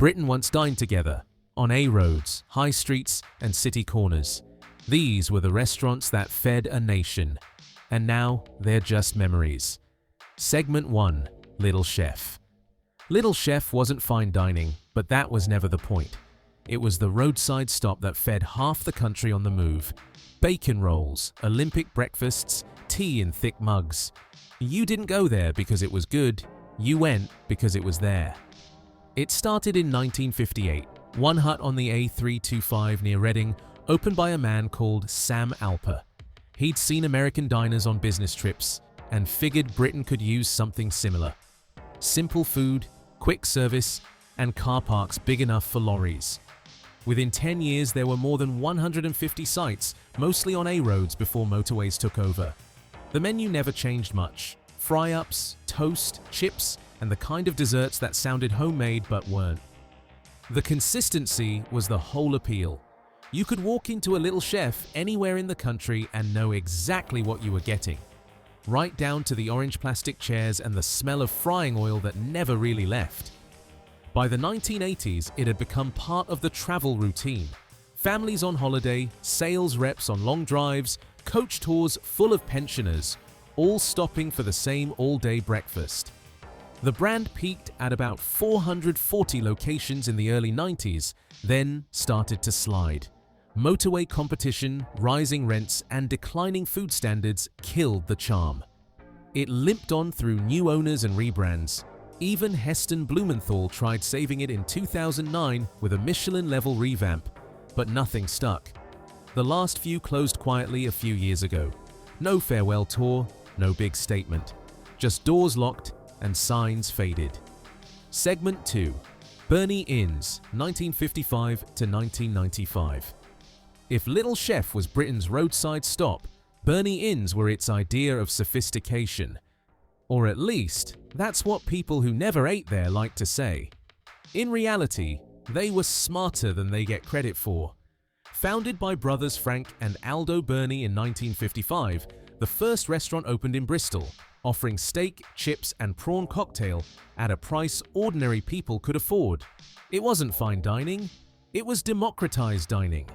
Britain once dined together, on A roads, high streets, and city corners. These were the restaurants that fed a nation. And now, they're just memories. Segment 1. Little Chef. Little Chef wasn't fine dining, but that was never the point. It was the roadside stop that fed half the country on the move. Bacon rolls, Olympic breakfasts, tea in thick mugs. You didn't go there because it was good, you went because it was there. It started in 1958. One hut on the A325 near Reading, opened by a man called Sam Alper. He'd seen American diners on business trips and figured Britain could use something similar. Simple food, quick service, and car parks big enough for lorries. Within 10 years, there were more than 150 sites, mostly on A roads before motorways took over. The menu never changed much. Fry-ups, toast, chips, and the kind of desserts that sounded homemade but weren't. The consistency was the whole appeal. You could walk into a Little Chef anywhere in the country and know exactly what you were getting. Right down to the orange plastic chairs and the smell of frying oil that never really left. By the 1980s, it had become part of the travel routine. Families on holiday, sales reps on long drives, coach tours full of pensioners, all stopping for the same all-day breakfast. The brand peaked at about 440 locations in the early 90s, then started to slide. Motorway competition, rising rents, and declining food standards killed the charm. It limped on through new owners and rebrands. Even Heston Blumenthal tried saving it in 2009 with a Michelin-level revamp, but nothing stuck. The last few closed quietly a few years ago. No farewell tour, no big statement. Just doors locked and signs faded. Segment 2. Bernie Inns, 1955 to 1995. If Little Chef was Britain's roadside stop, Bernie Inns were its idea of sophistication. Or at least, that's what people who never ate there like to say. In reality, they were smarter than they get credit for. Founded by brothers Frank and Aldo Bernie in 1955, the first restaurant opened in Bristol, offering steak, chips, and prawn cocktail at a price ordinary people could afford. It wasn't fine dining, it was democratized dining.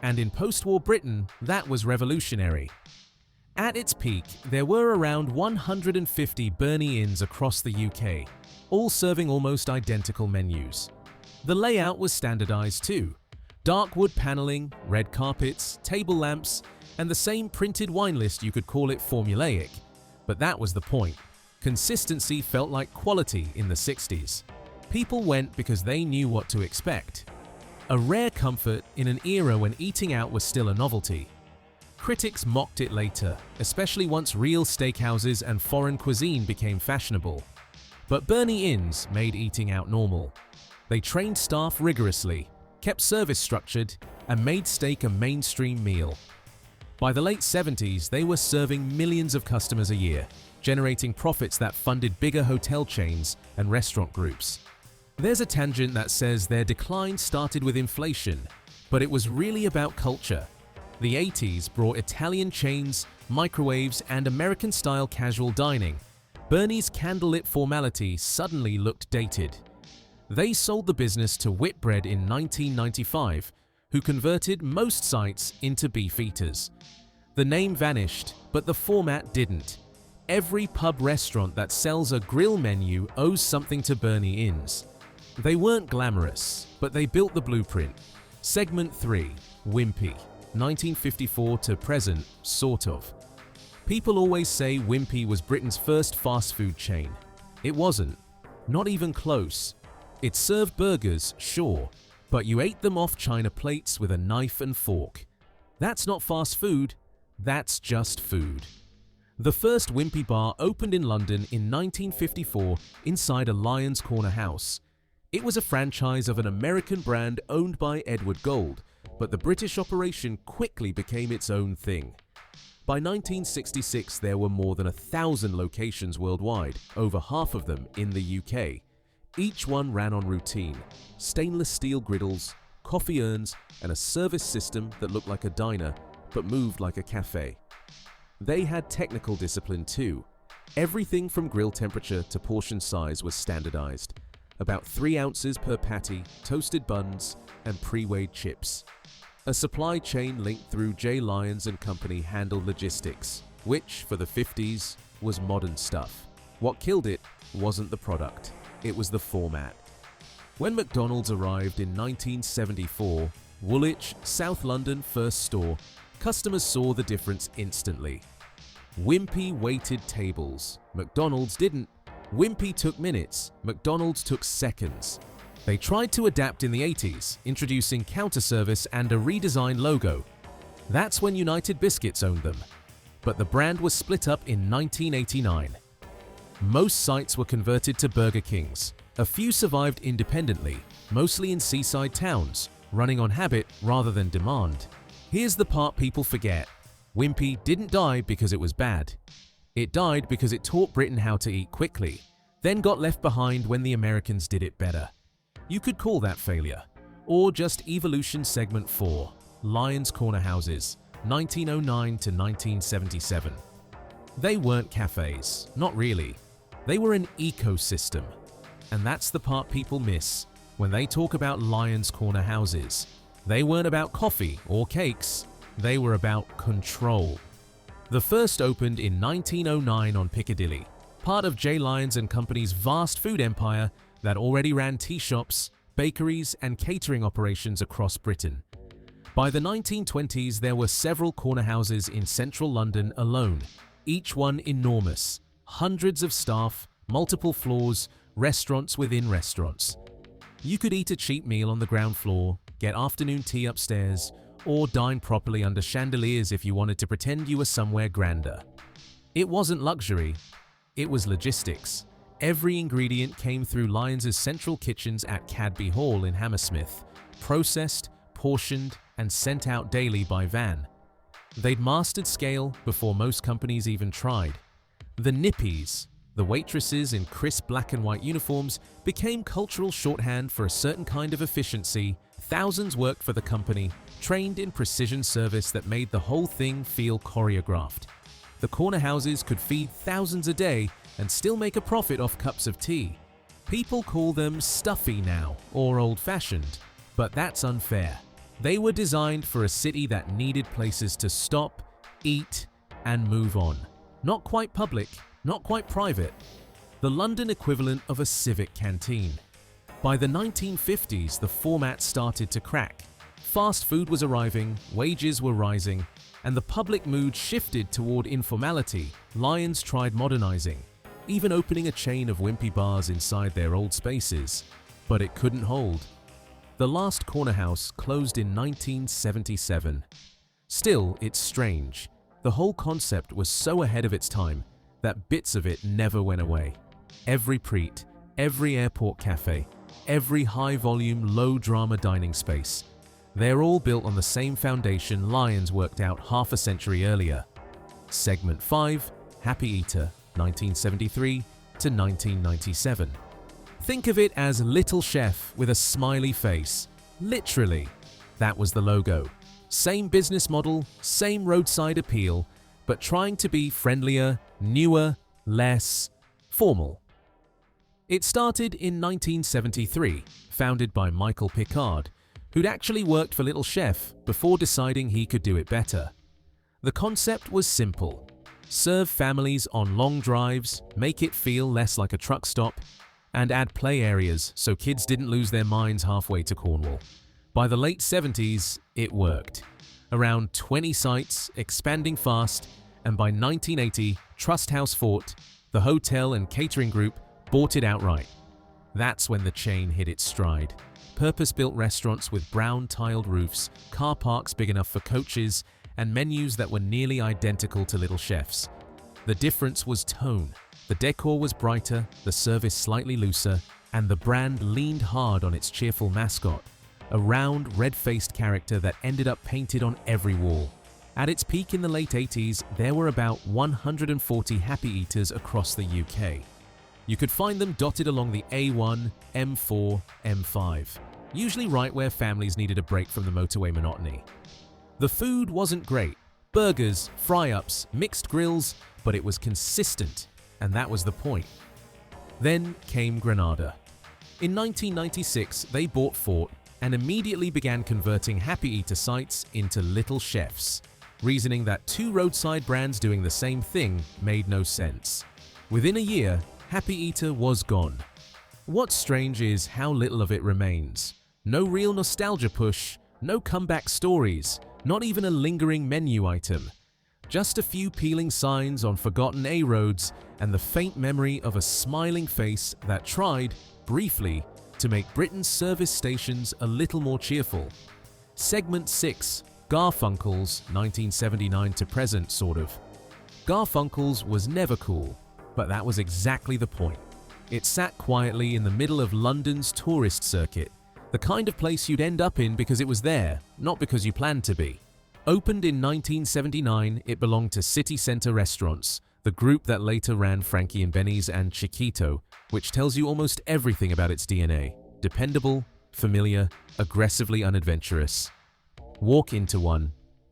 And in post-war Britain, that was revolutionary. At its peak, there were around 150 Bernie Inns across the UK, all serving almost identical menus. The layout was standardized too. Dark wood paneling, red carpets, table lamps, and the same printed wine list. You could call it formulaic. But that was the point. Consistency felt like quality in the 60s. People went because they knew what to expect. A rare comfort in an era when eating out was still a novelty. Critics mocked it later, especially once real steakhouses and foreign cuisine became fashionable. But Bernie Inns made eating out normal. They trained staff rigorously, kept service structured, and made steak a mainstream meal. By the late 70s, they were serving millions of customers a year, generating profits that funded bigger hotel chains and restaurant groups. There's a tangent that says their decline started with inflation, but it was really about culture. The 80s brought Italian chains, microwaves, and American-style casual dining. Bernie's candlelit formality suddenly looked dated. They sold the business to Whitbread in 1995, who converted most sites into beef eaters. The name vanished, but the format didn't. Every pub restaurant that sells a grill menu owes something to Bernie Inns. They weren't glamorous, but they built the blueprint. Segment 3. Wimpy, 1954 to present, sort of. People always say Wimpy was Britain's first fast food chain. It wasn't. Not even close. It served burgers, sure, but you ate them off china plates with a knife and fork. That's not fast food, that's just food. The first Wimpy bar opened in London in 1954 inside a Lions Corner house. It was a franchise of an American brand owned by Edward Gold, but the British operation quickly became its own thing. By 1966, there were more than 1,000 locations worldwide, over half of them in the UK. Each one ran on routine: stainless steel griddles, coffee urns, and a service system that looked like a diner but moved like a cafe. They had technical discipline too. Everything from grill temperature to portion size was standardized. about 3 ounces per patty, toasted buns, and pre-weighed chips. A supply chain linked through J. Lyons and Company handled logistics, which, for the 50s, was modern stuff. What killed it wasn't the product, it was the format. When McDonald's arrived in 1974, Woolwich, South London first store, customers saw the difference instantly. Wimpy waited tables. McDonald's didn't. Wimpy took minutes. McDonald's took seconds. They tried to adapt in the 80s, introducing counter service and a redesigned logo. That's when United Biscuits owned them. But the brand was split up in 1989. Most sites were converted to Burger Kings. A few survived independently, mostly in seaside towns, running on habit rather than demand. Here's the part people forget. Wimpy didn't die because it was bad. It died because it taught Britain how to eat quickly, then got left behind when the Americans did it better. You could call that failure. Or just evolution. Segment 4. Lyons Corner Houses, 1909 to 1977. They weren't cafes, not really. They were an ecosystem. And that's the part people miss when they talk about Lyons Corner Houses. They weren't about coffee or cakes, they were about control. The first opened in 1909 on Piccadilly, part of J. Lyons and Company's vast food empire that already ran tea shops, bakeries, and catering operations across Britain. By the 1920s, there were several corner houses in central London alone, each one enormous. Hundreds of staff, multiple floors, restaurants within restaurants. You could eat a cheap meal on the ground floor, get afternoon tea upstairs, or dine properly under chandeliers if you wanted to pretend you were somewhere grander. It wasn't luxury, it was logistics. Every ingredient came through Lyons' central kitchens at Cadby Hall in Hammersmith, processed, portioned, and sent out daily by van. They'd mastered scale before most companies even tried. The nippies, the waitresses in crisp black and white uniforms, became cultural shorthand for a certain kind of efficiency. Thousands worked for the company, trained in precision service that made the whole thing feel choreographed. The corner houses could feed thousands a day and still make a profit off cups of tea. People call them stuffy now, or old-fashioned, but that's unfair. They were designed for a city that needed places to stop, eat, and move on. Not quite public, not quite private. The London equivalent of a civic canteen. By the 1950s, the format started to crack. Fast food was arriving, wages were rising, and the public mood shifted toward informality. Lyons tried modernizing, even opening a chain of wimpy bars inside their old spaces, but it couldn't hold. The last corner house closed in 1977. Still, it's strange. The whole concept was so ahead of its time that bits of it never went away. Every Preet, every airport cafe, every high-volume, low-drama dining space. They're all built on the same foundation Lyons worked out half a century earlier. Segment 5, Happy Eater, 1973 to 1997. Think of it as Little Chef with a smiley face. Literally. That was the logo. Same business model, same roadside appeal, but trying to be friendlier, newer, less formal. It started in 1973, founded by Michael Picard, who'd actually worked for Little Chef before deciding he could do it better. The concept was simple. Serve families on long drives, make it feel less like a truck stop, and add play areas so kids didn't lose their minds halfway to Cornwall. By the late 70s, it worked. Around 20 sites, expanding fast, and by 1980, Trust House Fort, the hotel and catering group, bought it outright. That's when the chain hit its stride. Purpose-built restaurants with brown tiled roofs, car parks big enough for coaches, and menus that were nearly identical to Little Chef's. The difference was tone. The decor was brighter, the service slightly looser, and the brand leaned hard on its cheerful mascot, a round, red-faced character that ended up painted on every wall. At its peak in the late 80s, there were about 140 Happy Eaters across the UK. You could find them dotted along the A1, M4, M5, usually right where families needed a break from the motorway monotony. The food wasn't great. Burgers, fry-ups, mixed grills, but it was consistent, and that was the point. Then came Granada. In 1996, they bought Fort and immediately began converting Happy Eater sites into little chefs, reasoning that two roadside brands doing the same thing made no sense. Within a year, Happy Eater was gone. What's strange is how little of it remains. No real nostalgia push, no comeback stories, not even a lingering menu item. Just a few peeling signs on forgotten A roads and the faint memory of a smiling face that tried, briefly, to make Britain's service stations a little more cheerful. Segment 6. Garfunkel's 1979 to present, sort of. Garfunkel's was never cool, but that was exactly the point. It sat quietly in the middle of London's tourist circuit, the kind of place you'd end up in because it was there, not because you planned to be. Opened in 1979, it belonged to City Centre Restaurants, the group that later ran Frankie and Benny's and Chiquito, which tells you almost everything about its DNA. Dependable, familiar, aggressively unadventurous. Walk into one,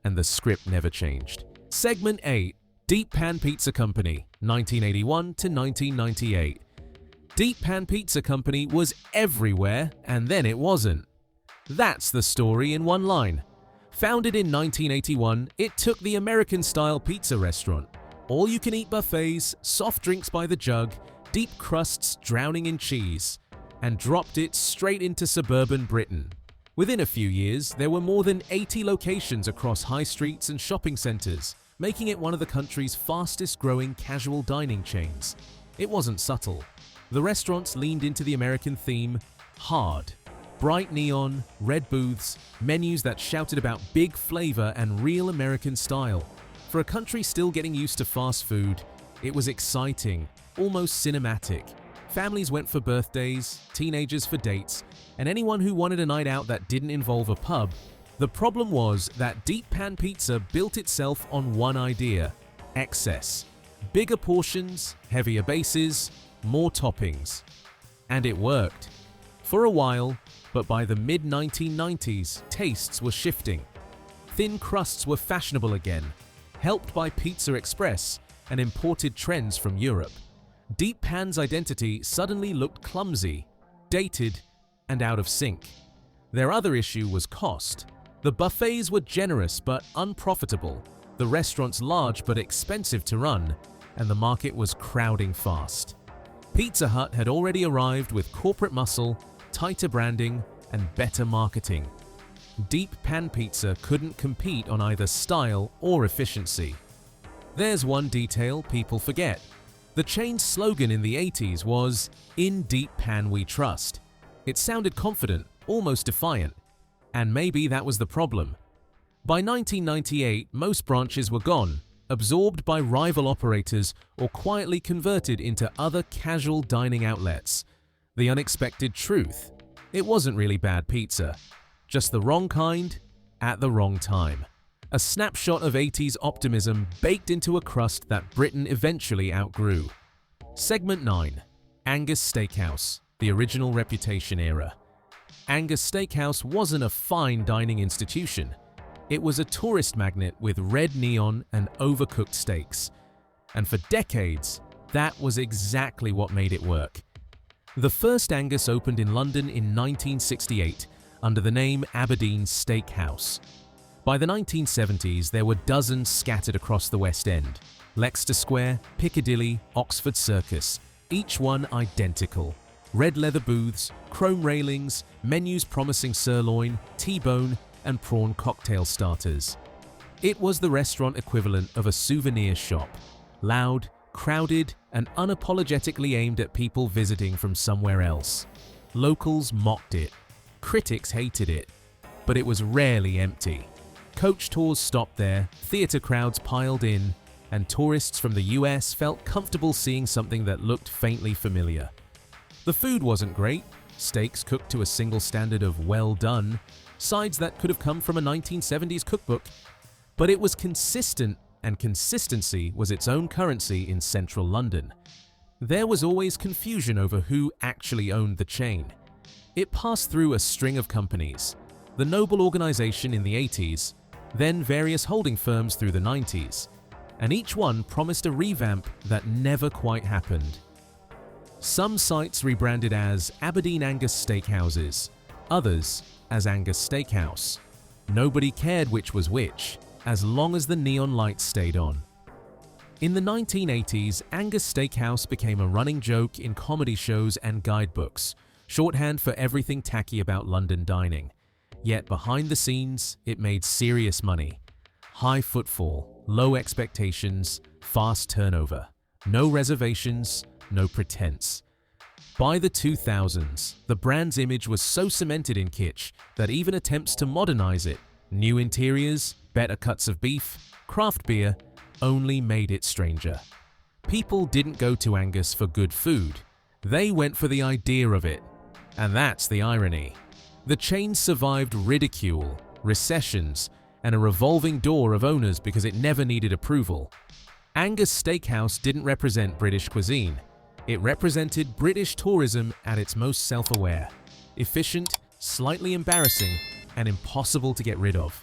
and the script never changed. Segment 8. Deep Pan Pizza Company, 1981 to 1998. Deep Pan Pizza Company was everywhere, and then it wasn't. That's the story in one line. Founded in 1981, it took the American-style pizza restaurant, all-you-can-eat buffets, soft drinks by the jug, deep crusts drowning in cheese, and dropped it straight into suburban Britain. Within a few years, there were more than 80 locations across high streets and shopping centres, making it one of the country's fastest-growing casual dining chains. It wasn't subtle. The restaurants leaned into the American theme, hard. Bright neon, red booths, menus that shouted about big flavor and real American style. For a country still getting used to fast food, it was exciting, almost cinematic. Families went for birthdays, teenagers for dates, and anyone who wanted a night out that didn't involve a pub. The problem was that Deep Pan Pizza built itself on one idea: excess. Bigger portions, heavier bases, more toppings. And it worked. For a while, but by the mid-1990s, tastes were shifting. Thin crusts were fashionable again, helped by Pizza Express and imported trends from Europe. Deep Pan's identity suddenly looked clumsy, dated, and out of sync. Their other issue was cost. The buffets were generous but unprofitable, the restaurants large but expensive to run, and the market was crowding fast. Pizza Hut had already arrived with corporate muscle, tighter branding, and better marketing. Deep Pan Pizza couldn't compete on either style or efficiency. There's one detail people forget. The chain's slogan in the 80s was, "In Deep Pan We Trust." It sounded confident, almost defiant. And maybe that was the problem. By 1998, most branches were gone, absorbed by rival operators or quietly converted into other casual dining outlets. The unexpected truth: it wasn't really bad pizza, just the wrong kind at the wrong time. A snapshot of 80s optimism baked into a crust that Britain eventually outgrew. Segment 9. Angus Steakhouse, the original Reputation era. Angus Steakhouse wasn't a fine dining institution. It was a tourist magnet with red neon and overcooked steaks. And for decades, that was exactly what made it work. The first Angus opened in London in 1968 under the name Aberdeen Steakhouse. By the 1970s, there were dozens scattered across the West End: Leicester Square, Piccadilly, Oxford Circus, each one identical. Red leather booths, chrome railings, menus promising sirloin, T-bone, and prawn cocktail starters. It was the restaurant equivalent of a souvenir shop. Loud, crowded, and unapologetically aimed at people visiting from somewhere else. Locals mocked it. Critics hated it. But it was rarely empty. Coach tours stopped there, theater crowds piled in, and tourists from the US felt comfortable seeing something that looked faintly familiar. The food wasn't great, steaks cooked to a single standard of well done, sides that could have come from a 1970s cookbook, but it was consistent, and consistency was its own currency in central London. There was always confusion over who actually owned the chain. It passed through a string of companies: the Noble organization in the 80s, then various holding firms through the 90s, and each one promised a revamp that never quite happened. Some sites rebranded as Aberdeen Angus Steakhouses, others as Angus Steakhouse. Nobody cared which was which, as long as the neon lights stayed on. In the 1980s, Angus Steakhouse became a running joke in comedy shows and guidebooks, shorthand for everything tacky about London dining. Yet behind the scenes, it made serious money. High footfall, low expectations, fast turnover. No reservations, no pretense. By the 2000s, the brand's image was so cemented in kitsch that even attempts to modernize it, new interiors, better cuts of beef, craft beer, only made it stranger. People didn't go to Angus for good food. They went for the idea of it. And that's the irony. The chain survived ridicule, recessions, and a revolving door of owners because it never needed approval. Angus Steakhouse didn't represent British cuisine. It represented British tourism at its most self-aware, efficient, slightly embarrassing, and impossible to get rid of.